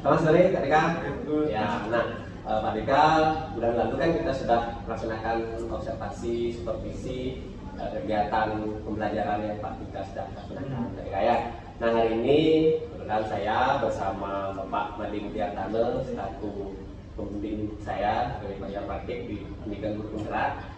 Selamat sore Kak Dika. Ya, nah Pak Dika, bulan lalu kan kita sudah melaksanakan observasi, supervisi kegiatan pembelajaran yang Pak Dika sudah laksanakan Kak Dika ya. Nah hari ini kebetulan saya bersama Bapak Mading Tiardana selaku pembimbing saya dari Bayar Praktik di Pendidikan Guru Penggerak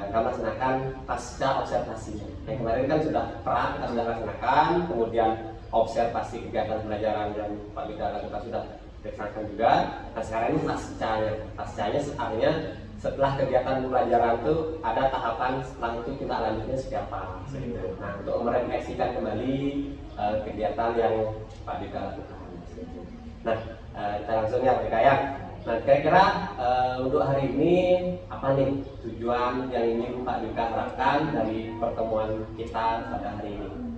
akan melaksanakan pasca observasinya. Yang kemarin kan sudah kita sudah laksanakan, kemudian observasi kegiatan pembelajaran yang Pak Dika lakukan sudah dilaksanakan juga. Nah sekarang ini pascanya artinya setelah kegiatan pembelajaran itu ada tahapan setelah itu kita lanjutnya seperti apa. Nah untuk merefleksikan kembali kegiatan yang Pak Dika lakukan. Nah kita langsung ya Pak Dika ya. Nah kira-kira untuk hari ini apa nih tujuan yang ingin Pak Dika harapkan dari pertemuan kita pada hari ini?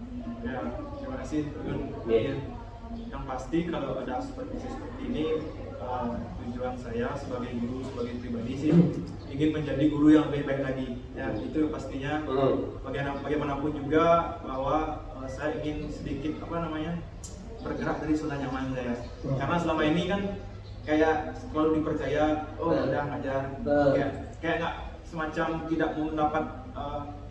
Ya, terima kasih Gun. Yeah. Yang pasti kalau ada seperti ini, tujuan saya sebagai guru, sebagai pribadi sih ingin menjadi guru yang lebih baik lagi. Ya, itu pastinya. Bagaimanapun juga bahwa saya ingin sedikit bergerak dari zona nyaman saya. Karena selama ini kan kayak selalu dipercaya, udah ngajar, kayak nggak semacam tidak mau mendapat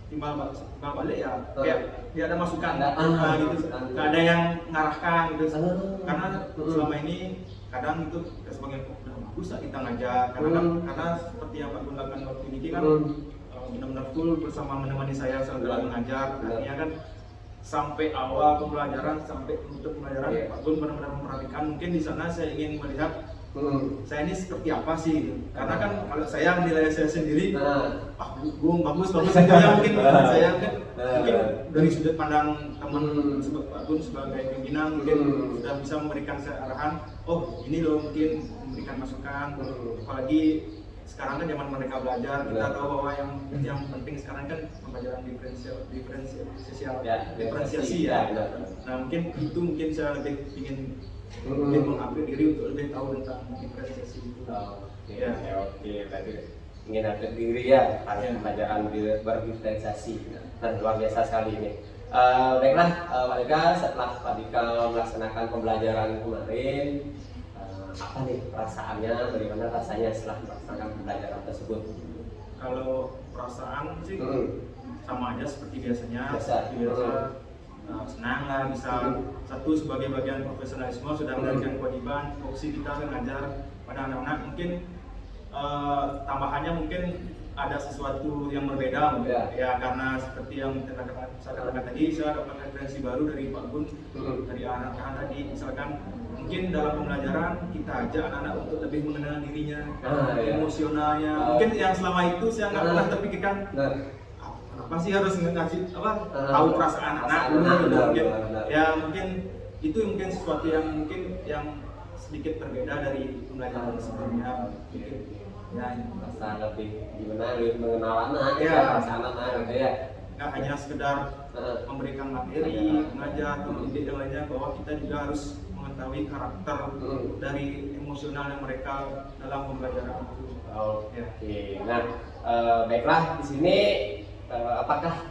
timbal balik ya, kayak tidak ada masukan, gitu, nggak ada yang ngarahkan gitu. Karena selama ini kadang itu sebagai udah bagus lah kita ngajar, karena seperti yang Pak Gun lakukan waktu ini kan benar-benar full bersama menemani saya sambil mengajar, artinya kan sampai awal pembelajaran sampai untuk pembelajaran Pak Gun benar-benar memperhatikan. Mungkin di sana saya ingin melihat saya ini seperti apa sih gitu. Karena kan kalau saya menilai saya sendiri, Gung bagus aja mungkin saya kan mungkin dari sudut pandang teman Pak Gun sebagai pimpinan mungkin sudah bisa memberikan saya arahan, ini loh mungkin memberikan masukan. Apalagi sekarang kan zaman mereka belajar, kita tahu bahwa yang penting sekarang kan pembelajaran diferensiasi ya. Nah mungkin saya lebih ingin mengupgrade diri untuk lebih tahu tentang diferensiasi itu. Oke, berarti ingin upgrade diri ya, harus pembelajaran berdiferensiasi. Nah luar biasa sekali ini. Baiklah Pak Dika, setelah Pak Dika melaksanakan pembelajaran kemarin, apa nih perasaannya, bagaimana rasanya setelah melaksanakan pembelajaran tersebut? Kalau perasaan sih sama aja seperti biasanya, senang lah bisa satu sebagai bagian profesionalisme sudah menjalankan kewajiban, fokus kita mengajar pada anak-anak. Mungkin tambahannya mungkin ada sesuatu yang berbeda ya, karena seperti yang saya katakan tadi, saya dapat referensi baru dari Pak Gun, dari anak-anak tadi. Misalkan mungkin dalam pembelajaran kita ajak anak-anak untuk lebih mengenal dirinya, emosionalnya. Mungkin yang selama itu saya nggak pernah terpikirkan apa sih harus ngasih tahu perasaan anak dulu. Ya mungkin itu mungkin sesuatu yang sedikit berbeda dari pembelajaran sebelumnya. Ya, rasa lebih gimana, lebih mengenal anak, perasaan anak gitu ya. Nggak hanya sekedar memberikan materi, mengajar, mendidik yang lainnya, bahwa kita juga harus mengetahui karakter dari emosional yang mereka dalam pembelajaran. Oke. Nah, baiklah di sini apakah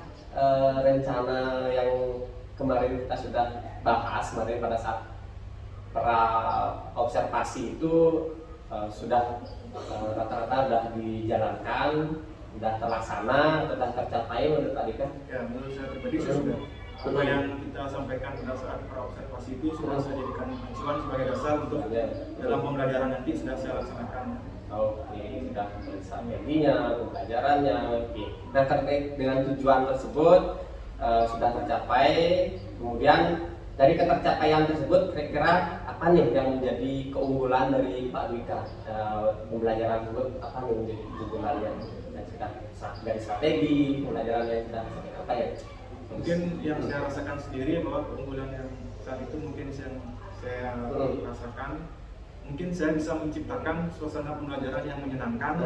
rencana yang kemarin kita sudah bahas pada saat observasi itu sudah rata-rata sudah dijalankan, sudah terlaksana, sudah tercapai menurut Pak Dika? Ya, menurut saya pribadi sudah. Apa yang kita sampaikan pada saat observasi itu sudah saya jadikan acuan sebagai dasar untuk dalam pembelajaran nanti sudah saya laksanakan. Oke, sudah strateginya, pembelajarannya. Oke. Nah terkait dengan tujuan tersebut sudah tercapai, kemudian dari ketercapaian tersebut kira-kira apa nih yang menjadi keunggulan dari Pak Dika pembelajaran tersebut, apa nih menjadi keunggulannya dan sudah dari strategi pembelajaran yang sudah apa ya? Mungkin yang saya rasakan sendiri bahwa keunggulan yang saat itu mungkin saya rasakan, mungkin saya bisa menciptakan suasana pembelajaran yang menyenangkan,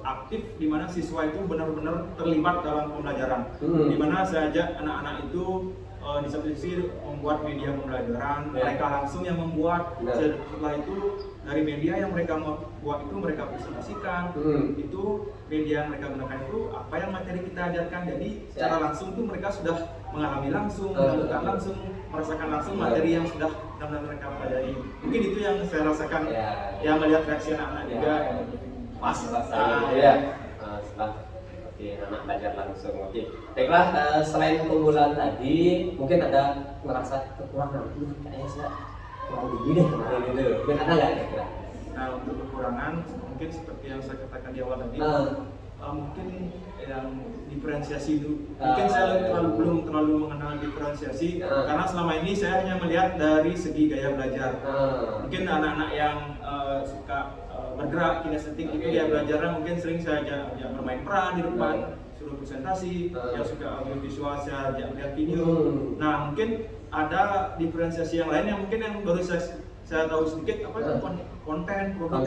aktif, di mana siswa itu benar-benar terlibat dalam pembelajaran, di mana saya ajak anak-anak itu di satu sisi membuat media pembelajaran, Ya. mereka langsung yang membuat. Benar. Setelah itu dari media yang mereka mau buat itu mereka presentasikan. Itu media yang mereka gunakan itu apa yang materi kita ajarkan. Jadi secara langsung tuh mereka sudah mengalami langsung, melakukan langsung, merasakan langsung materi yang sudah benar-benar mereka pelajari. Mungkin itu yang saya rasakan. Ya melihat reaksi anak-anak juga. Pas rasanya ya. Setelah anak belajar langsung. Oke. Baiklah, selain keunggulan tadi, mungkin ada merasa kekurangan. Kayaknya saya kurang gini deh kemarin itu. Mungkin ada nggak kira-kira? Nah, untuk kekurangan mungkin seperti yang saya katakan di awal tadi, mungkin yang diferensiasi itu. Mungkin saya belum terlalu mengenal diferensiasi karena selama ini saya hanya melihat dari segi gaya belajar. Mungkin anak-anak yang suka bergerak kinestetik itu ya belajarnya mungkin sering saya ajak bermain peran di depan, suruh presentasi, yang suka audio visual saya ajak lihat video. Nah, mungkin ada diferensiasi yang lain yang mungkin yang baru saya tahu sedikit apa itu konten produk.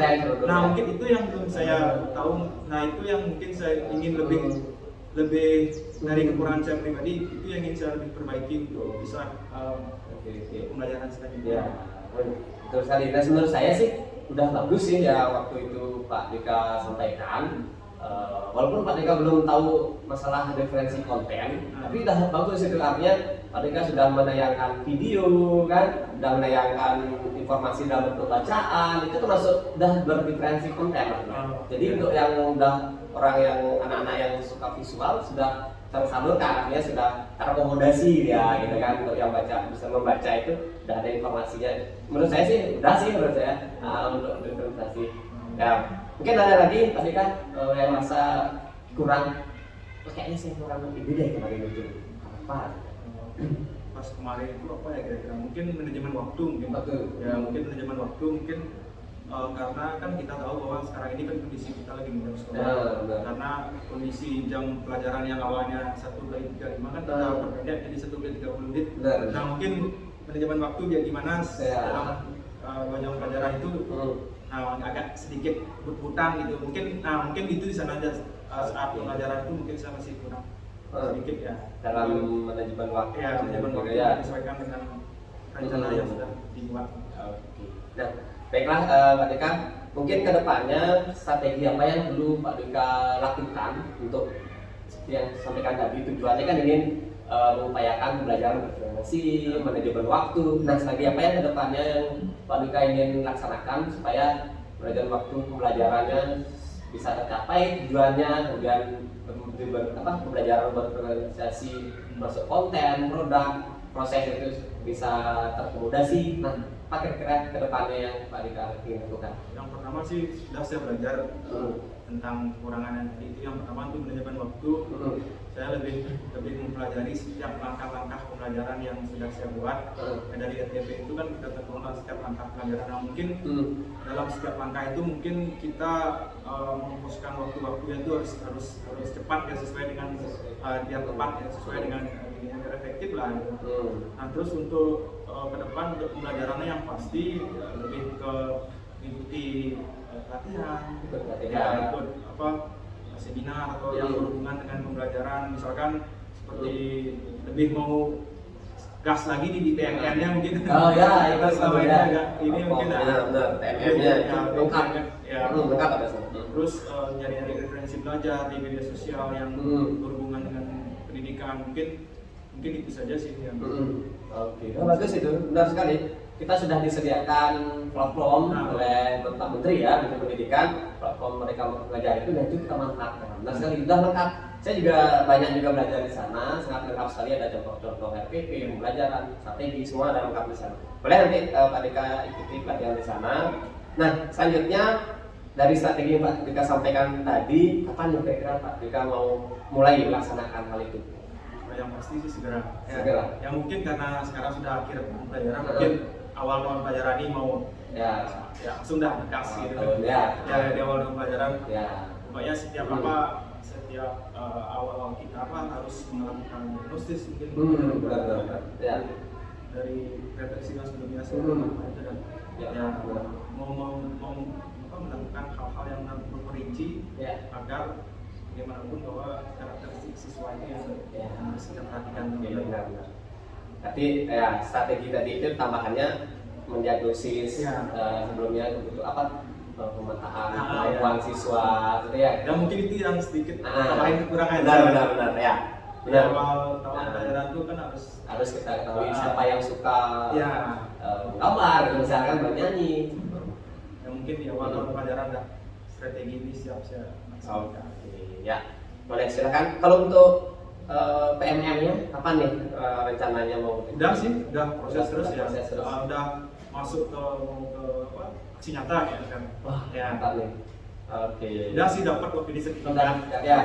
Nah, mungkin itu yang belum saya tahu. Nah, itu yang mungkin saya ingin lebih dari kekurangan saya pribadi, itu yang ingin saya lebih perbaiki untuk bisa pembelajaran selanjutnya. Betul sekali. Nah, menurut saya sih udah bagus sih ya waktu itu Pak Dika sampaikan. Walaupun Pak Dika belum tahu masalah referensi konten, tapi udah bagus itu, artinya Pak Dika sudah menayangkan video kan, sudah menayangkan informasi dalam bentuk bacaan, itu termasuk udah berdiferensi konten. Jadi untuk yang udah orang yang anak-anak yang suka visual sudah tersalurkan, artinya sudah terakomodasi ya gitu kan, untuk yang bisa membaca itu udah ada informasinya. Menurut saya sih udah sih menurut saya untuk diferensiasi. Ya, mungkin ada lagi tadi kan yang merasa kurang, kayaknya saya kurang ini deh kemarin itu apa? Pas kemarin itu apa ya kira-kira? Mungkin manajemen waktu mungkin. Ya mungkin manajemen waktu mungkin karena kan kita tahu bahwa sekarang ini kan kondisi kita lagi mudah sekolah. Karena kondisi jam pelajaran yang awalnya 1:35 kan kita perpendek jadi 1:30 menit. Nah, mungkin manajemen waktu dia gimana dalam jam pelajaran itu agak sedikit berputar gitu. Mungkin itu di sana aja saat pelajaran itu mungkin saya masih kurang sedikit ya dalam manajemen waktu. Ya, manajemen waktu disesuaikan dengan rencana yang sudah dibuat. Nah, baiklah Pak Dika, mungkin kedepannya strategi apa yang dulu Pak Dika lakukan untuk seperti yang sampaikan tadi, tujuannya kan ingin mengupayakan pembelajaran bervariasi, manajemen waktu. Nah, strategi apa yang kedepannya yang Pak Dika ingin laksanakan supaya manajemen waktu pembelajarannya bisa tercapai tujuannya, kemudian pembelajaran bervariasi, masuk konten, produk, proses itu bisa terakomodasi. Nah, apa kira-kira kedepannya yang Pak Dika ingin lakukan? Yang pertama sih sudah saya belajar tentang kekurangan yang tadi itu. Yang pertama itu manajemen waktu. Saya lebih mempelajari setiap langkah-langkah pembelajaran yang sudah saya buat. Dari RTP itu kan kita tentukan setiap langkah pembelajaran. Nah, mungkin dalam setiap langkah itu mungkin kita memfokuskan waktu-waktunya itu harus cepat ya, sesuai dengan yang tepat ya, sesuai dengan yang efektif lah. Nah, terus untuk ke depan untuk pembelajarannya yang pasti lebih ke mengikuti pelatihan, ikut seminar atau yang berhubungan dengan pembelajaran, misalkan seperti lebih mau gas lagi di TMN-nya mungkin. Oh ya, itu selama ini agak ini mungkin TMN-nya lengkap ada. Terus nyari referensi belajar di media sosial yang berhubungan dengan pendidikan, mungkin itu saja sih yang Oke, bagus itu, benar sekali. Kita sudah disediakan platform oleh Bapak Menteri ya, Menteri Pendidikan, platform mereka belajar itu, dan itu kita manfaatkan. Benar sekali, sudah lengkap. Saya juga banyak belajar di sana, sangat lengkap sekali, ada contoh-contoh RPP, pembelajaran, strategi, semua ada lengkap di sana. Boleh nanti Pak Dika ikuti pelatihan di sana. Nah, selanjutnya dari strategi yang Pak Dika sampaikan tadi, kapan kira-kira Pak Dika mau mulai melaksanakan hal itu? Yang pasti sih segera. Ya mungkin karena sekarang sudah akhir pelajaran, mungkin awal tahun pelajaran ini mau langsung dah dikasih gitu. Di awal tahun pelajaran. Pokoknya setiap awal kita harus melakukan diagnosis mungkin dari refleksi yang sebelumnya mau melakukan hal-hal yang berperinci agar bagaimanapun bahwa karakteristik siswa ini yang harus kita perhatikan. Berarti ya strategi tadi itu tambahannya mendiagnosis Ya. sebelumnya kebutuhan apa pemetaan Ah, kemampuan ya. siswa gitu ya. Dan mungkin itu yang sedikit Ah, tambahin kekurangan. benar ya. Di awal pelajaran itu kan Harus kita ketahui siapa yang suka ya gambar, misalkan bernyanyi. yang mungkin di awal pelajaran ada strategi ini siap-siap. Oke, ya. Boleh silakan. Kalau untuk PMM-nya kapan nih rencananya mau? Udah sih, udah proses terus ya. Proses terus. Udah masuk ke apa? Aksi nyata ya kan. Wah, Ya. mantap nih. Oke. Udah sih dapat waktu di Udah, ya.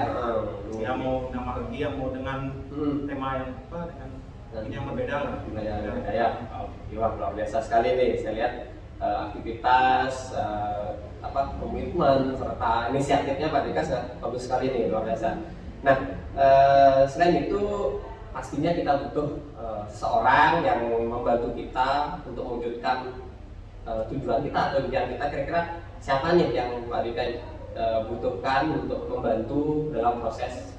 Ya mau nama lagi ya mau dengan tema yang apa dengan ini yang berbeda lah. Ya. Oke, wah luar biasa sekali nih. Saya lihat aktivitas komitmen serta inisiatifnya Pak Dika bagus sekali nih, luar biasa. Nah, selain itu pastinya kita butuh seseorang yang membantu kita untuk mewujudkan tujuan kita atau impian kita. Kira-kira siapa nih yang Pak Dika butuhkan untuk membantu dalam proses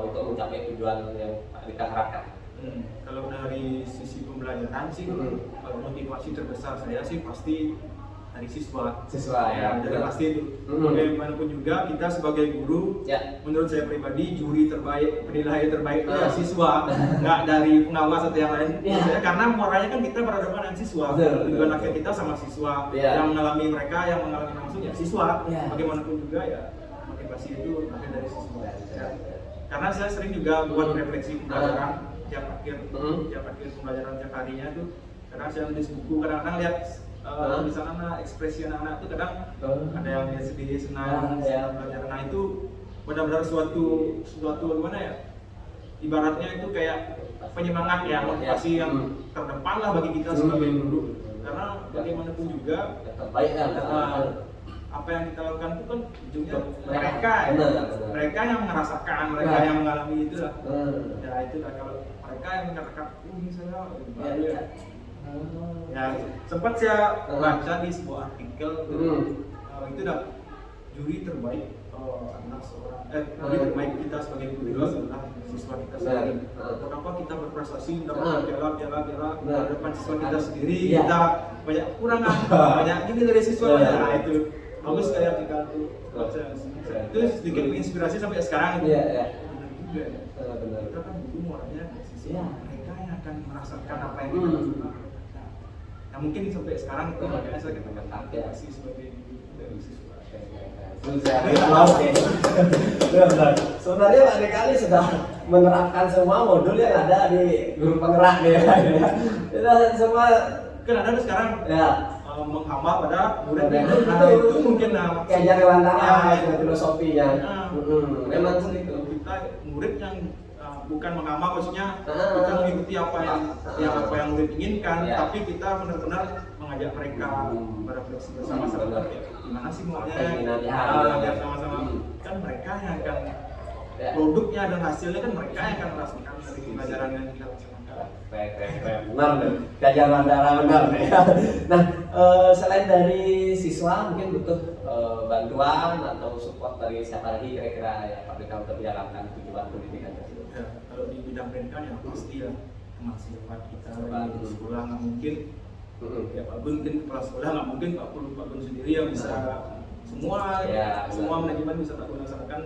untuk mencapai tujuan yang Pak Dika harapkan? Kalau dari sisi pembelajaran sih, kalau motivasi terbesar saya sih pasti dari siswa. Ya, Jadi pasti itu. Bagaimanapun juga kita sebagai guru, ya. Menurut saya pribadi juri terbaik, penilaian terbaik itu adalah siswa, nggak dari pengawas atau yang lain. Ya. Karena muaranya kan kita berhadapan dengan siswa. Tujuan akhir kita sama siswa. Ya. Yang mengalami mereka, yang mengalami langsung ya siswa. Ya. Bagaimanapun juga ya motivasi itu lahir dari siswa. Ya. Karena saya sering juga buat refleksi pembelajaran tiap akhir pembelajaran tiap harinya tuh. Karena saya nulis buku kadang-kadang lihat tulisan anak, ekspresi anak-anak itu kadang ada yang dia sedih, senang, belajar. Nah itu benar-benar suatu gimana ya? Ibaratnya itu kayak penyemangat ya, motivasi yang terdepan lah bagi kita sebagai guru. Karena bagaimanapun juga terbaik apa yang kita lakukan itu kan ujungnya Benar. mereka yang merasakan, mereka yang mengalami itu lah. Ya itulah kalau mereka yang mengatakan, ini saya ya sempat saya baca di sebuah artikel itu dah juri terbaik anak seorang juri terbaik kita sebagai guru adalah siswa kita sendiri. Kenapa kita berprestasi mendapat piala di depan siswa kita sendiri, kita banyak kekurangan, banyak ini dari siswa. Nah itu bagus sekali artikel itu sedikit menginspirasi sampai sekarang. Iya. Benar. Kita kan guru muaranya siswa, mereka yang akan merasakan apa yang kita lakukan. Nah mungkin sampai sekarang itu makanya saya katakan motivasi sebagai guru dari siswa. Sebenarnya Pak Dika ini sudah menerapkan semua modul yang ada di guru penggerak ya. Kita semua kan ada sekarang menghamba pada murid itu mungkin kayak Rewantara filosofinya. Memang seperti itu. Kita murid yang bukan menghamba, maksudnya kita mengikuti apa yang murid inginkan, tapi kita benar-benar mengajak mereka berefleksi bersama-sama. Gimana sih maunya? Biar sama-sama. Kan mereka yang akan produknya dan hasilnya kan mereka yang akan merasakan dari pelajaran yang kita laksanakan. Benar nih, Gajah Mandara benar nih. Nah, selain dari siswa mungkin butuh bantuan atau support dari siapa lagi kira-kira ya Pak Dika untuk menjalankan tujuan pendidikan tersebut? Ya, kalau di bidang pendidikan ya pasti ya mahasiswa kita di sekolah nggak mungkin. Ya Pak Gun mungkin kepala sekolah nggak mungkin Pak Gun sendiri yang bisa semua manajemen bisa Pak Gun laksanakan.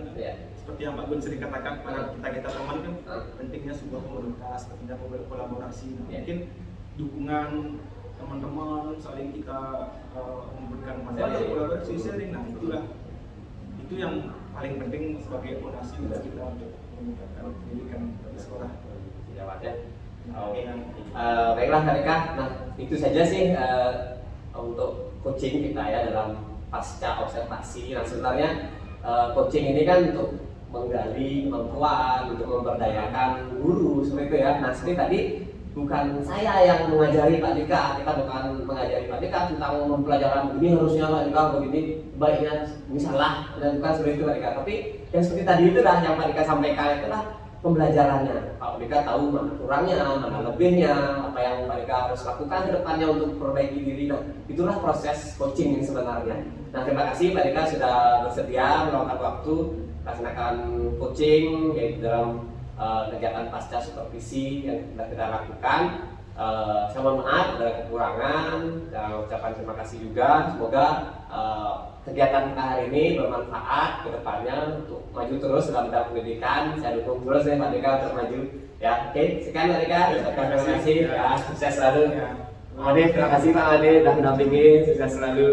Seperti yang Pak Gun sering katakan kepada kita teman kan pentingnya sebuah komunitas, pentingnya kolaborasi. Mungkin dukungan teman-teman saling kita memberikan manfaat, kolaborasi, sharing. Nah itu yang paling penting sebagai fondasi untuk kita untuk meningkatkan pendidikan di sekolah. Baiklah Kak Dika, nah itu saja sih untuk coaching kita ya dalam pasca observasi. Nah sebenarnya coaching ini kan untuk menggali kemampuan, untuk memberdayakan guru seperti itu ya. Nah seperti tadi bukan saya yang mengajari Pak Dika, kita bukan mengajari Pak Dika tentang pembelajaran begini harusnya Pak Dika begini baiknya misalnya, dan bukan seperti itu Pak Dika. Tapi yang seperti tadi itu dah yang Pak Dika sampaikan itu lah pembelajarannya. Pak Dika tahu mana kurangnya, mana lebihnya, apa yang Pak Dika harus lakukan ke depannya untuk memperbaiki diri. Nah, itulah proses coaching sebenarnya. Nah, terima kasih Pak Dika sudah bersedia meluangkan waktu melaksanakan coaching yaitu dalam kegiatan pasca supervisi yang sudah kita lakukan. Saya mohon maaf ada kekurangan dan ucapan terima kasih juga. Semoga kegiatan kita hari ini bermanfaat ke depannya untuk maju terus dalam bidang pendidikan. Saya dukung terus ya Pak Deka untuk maju. Ya, oke. Sekian Pak Deka. Terima kasih. Ya, sukses selalu. Terima kasih Pak Ade sudah mendampingi. Sukses selalu.